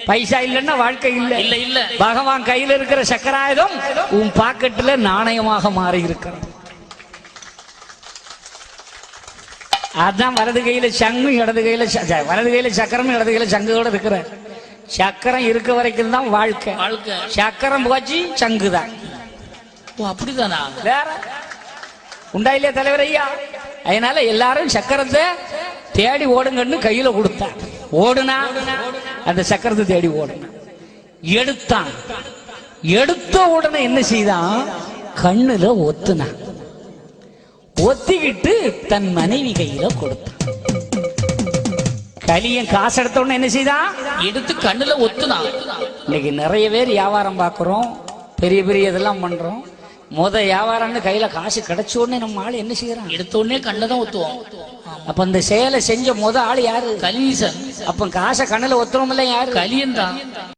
பைசா இல்லைன்னா வாழ்க்கை இல்லை. இல்ல இல்ல. பகவான் கையில் இருக்கிற சக்கராயுதம் உன் பாக்கெட்டுல நாணயமாக மாறி இருக்கிறது. அதான் வலது கையில சங்கு, இடது கையில வலது கையில சக்கரம், இடது கையில சங்கோட இருக்கிற. சக்கரம் இருக்க வரைக்கும் தான் வாழ்க்கை. சக்கரம் போச்சு சங்குதான். அப்படிதானா? வேற உண்டா இல்லையா தலைவர் ஐயா? அதனால எல்லாரும் சக்கரத்தை தேடி ஓடுங்கன்னு கையில கொடுத்தான். ஓடுனா அந்த சக்கரத்தை தேடி ஓடுனா. எடுத்தான். எடுத்த உடனே என்ன செய்தான்? கண்ணுல ஒத்துனான். ஒத்திக்கிட்டு தன் மனைவி கையில கொடுத்தான். கலியன் காசு எடுத்த உடனே என்ன செய்தான்? எடுத்து கண்ணுல ஒத்துனான். இன்னைக்கு நிறைய பேர் வியாபாரம் பார்க்கிறோம், பெரிய பெரிய இதெல்லாம் பண்றோம். வியாபாரம்னு கையில காசு கிடைச்ச உடனே நம்ம ஆளு என்ன செய்யறான்? எடுத்த உடனே கண்ணதான் ஒத்துவோம். அப்ப அந்த செயலை செஞ்ச ஆளு யாரு? கலியன். அப்ப காசை கண்ணுல ஒத்துறோம் இல்ல யாரு? கலியன் தான்.